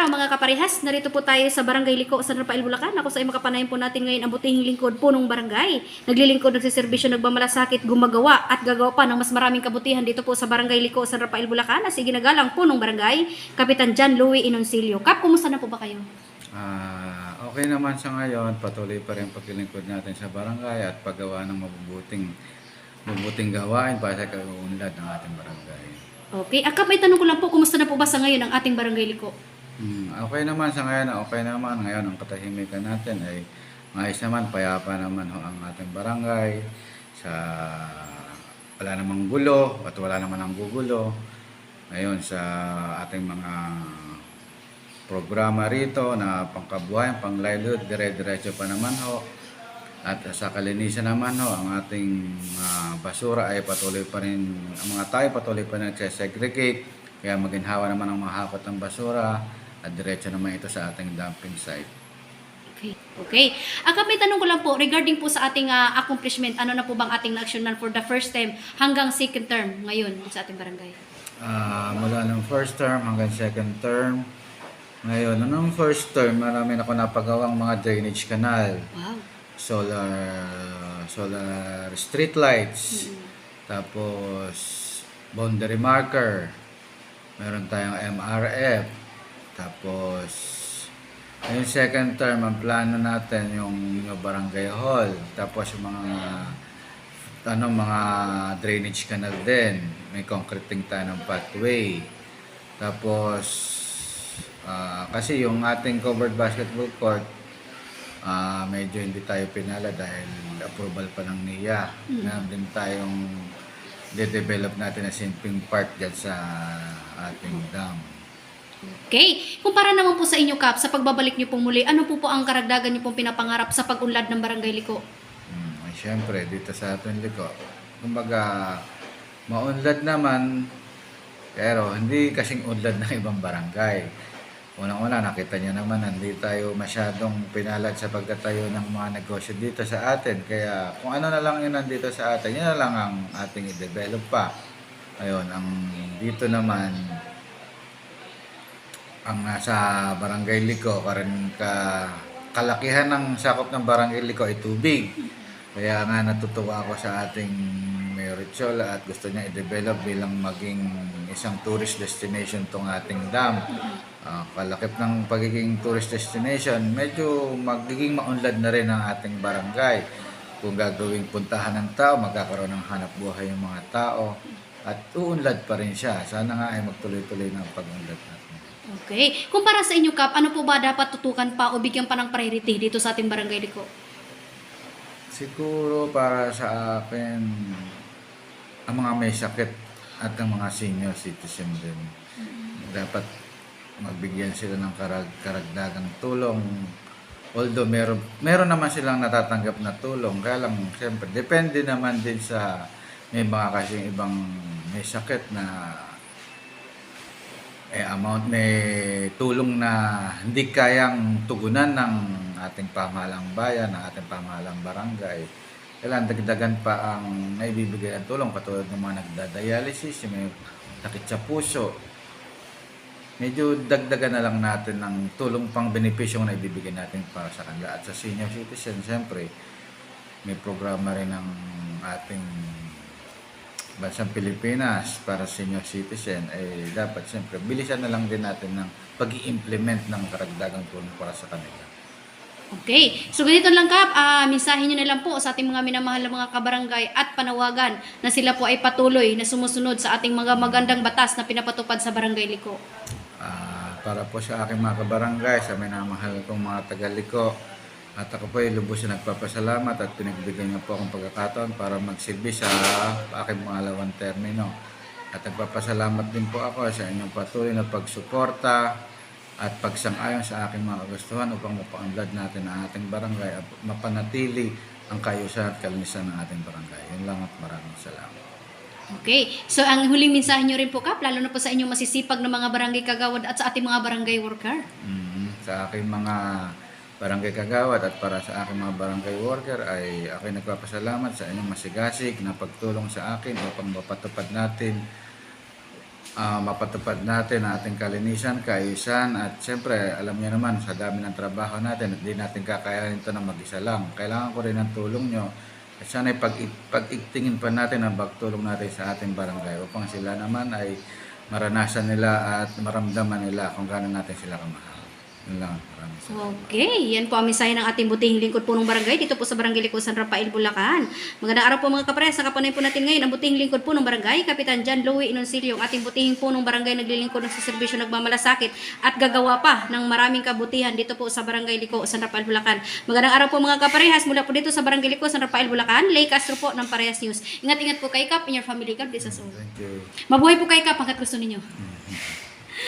mga kaparehas, narito po tayo sa Barangay Liko, San Rafael, Bulacan. Ako sa makapanayan po natin ngayon ang butihing lingkod punong barangay. Naglilingkod, nagsiservisyo, nagmamalasakit, gumagawa at gagawa pa ng mas maraming kabutihan dito po sa Barangay Liko, San Rafael, Bulacan. As iginagalang punong barangay, Kapitan John Louie Inoncilio. Kap, kumusta na po ba kayo? Okay naman sa ngayon, patuloy pa rin paglilingkod natin sa barangay at paggawa ng mabubuting gawain para sa kaunlad ng ating barangay. Okay, Kap, may tanong ko lang po, kumusta na po ba sa ngayon ang ating Barangay Liko? Okay naman sa ngayon, okay naman. Ngayon, ang katahimikan natin ay maayos naman, payapa naman ho ang ating barangay. Wala namang gulo at wala naman ang gugulo. Ngayon, sa ating mga programa rito na pangkabuhayan, pang livelihood, dire-diretso pa naman ho. At sa kalinisan naman ho, ang ating basura ay patuloy pa rin, ang mga tayo patuloy pa rin nagsesegregate. Kaya maginhawa naman ang mga hakot ng basura at diretso naman ito sa ating dumping site. Okay. Kap, may tanong ko lang po regarding po sa ating accomplishment. Ano na po bang ating na-actionan for the first time hanggang second term ngayon sa ating barangay? Mula ng first term hanggang second term. Ngayon, nung first term, marami na ako napagawang mga drainage canal. Wow. Solar street lights, tapos boundary marker, meron tayong MRF, tapos yung second term, ang plano natin yung barangay hall, tapos yung mga drainage canal din, may concreting tayo ng pathway, tapos kasi yung ating covered basketball court, medyo hindi tayo pinala dahil approval pa ng NIA. Meron din tayong de-develop natin na simping park dyan sa ating dam. Okay. Kumpara naman po sa inyo, Kap, sa pagbabalik niyo pong muli, ano po ang karagdagan niyo pong pinapangarap sa pag-unlad ng Barangay Liko? Siyempre, dito sa ating Liko, kumbaga, maunlad naman, pero hindi kasing unlad ng ibang barangay. Unang-una, nakita niyo naman, hindi tayo masyadong pinalad sa pagtatayo ng mga negosyo dito sa atin. Kaya kung ano na lang yun nandito sa atin, yun na lang ang ating i-develop pa. Ayun, ang dito naman, ang nasa Barangay Liko, kalakihan ng sakop ng Barangay Liko ay tubig. Kaya nga natutuwa ako sa ating Mayor Richola at gusto niya i-develop bilang maging isang tourist destination tong ating dam. Kalakip ng pagiging tourist destination, medyo magiging maunlad na rin ang ating barangay. Kung gagawing puntahan ng tao, magkakaroon ng hanap buhay yung mga tao at uunlad pa rin siya. Sana nga ay magtuloy-tuloy ng pag-unlad natin. Okay. Kumpara sa inyo, Kap, ano po ba dapat tutukan pa o bigyan pa ng priority dito sa ating Barangay Liko? Siguro para sa akin, ang mga may sakit at ang mga senior citizen din. Dapat magbigyan sila ng karagdagang tulong. Although meron naman silang natatanggap na tulong, kaya lang siyempre depende naman din sa may mga kasing ibang may sakit na amount, may tulong na hindi kayang tugunan ng ating pamahalang bayan, ng ating pamahalang barangay. Kailangan dagdagan pa ang naibibigay ang tulong katulad ng mga nagda-dialysis, yung may sakit sa puso. Medyo dagdagan na lang natin ng tulong pang benepisyo na ibibigay natin para sa kanila. At sa senior citizen, siyempre, may programa rin ng ating bansang Pilipinas para senior citizen. Dapat siyempre, bilisan na lang din natin ng pag-i-implement ng karagdagang tulong para sa kanila. Okay. So ganito lang, Kap, mensahe nyo na lang po sa ating mga minamahal na mga kabarangay at panawagan na sila po ay patuloy na sumusunod sa ating mga magandang batas na pinapatupad sa Barangay Liko. Para po sa aking mga kabarangay, sa minamahal kong mga taga-Liko, at ako po ay lubos na nagpapasalamat at pinagbigyan niyo po akong pagkakataon para magsilbi sa aking pangalawang termino. At nagpapasalamat din po ako sa inyong patuloy na pagsuporta at pagsang-ayon sa aking mga kagustuhan upang mapaunlad natin ang ating barangay at mapanatili ang kaayusan at kalinisan ng ating barangay. Yun lang at maraming salamat. Okay. So ang huling mensahe nyo rin po, Kap, lalo na po sa inyong masisipag na mga barangay kagawad at sa ating mga barangay worker. Sa aking mga barangay kagawad at para sa aking mga barangay worker ay ako'y nagpapasalamat sa inyong masigasig na pagtulong sa akin upang mapatupad natin mapatupad natin ang ating kalinisan, kaayusan, at siyempre alam niyo naman sa dami ng trabaho natin, hindi natin kakayanin ito na mag-isa lang. Kailangan ko rin ng tulong nyo at sana pag-igtingin pa natin ang pagtulong natin sa ating barangay upang sila naman ay maranasan nila at maramdaman nila kung gaano natin sila kamahal. Yun lang. Maraming salamat. Okay, yan po ang mensahe ng ating butihing lingkod po ng barangay dito po sa Barangay Liko, San Rafael, Bulacan. Magandang araw po mga kapres, nakapanay po natin ngayon ang butihing lingkod po ng barangay, Kapitan John Louie Inoncilio, ang ating butihing po ng barangay naglilingkod ng serbisyo, nagmamalasakit at gagawa pa ng maraming kabutihan dito po sa Barangay Liko, San Rafael, Bulacan. Magandang araw po mga kaparehas mula po dito sa Barangay Liko, San Rafael, Bulacan. Lay Castro po ng Parehas News. Ingat-ingat po kay Kap in your family. God bless us all. Thank you. Mabuhay po kay Kap hanggat gusto ninyo. Mhm.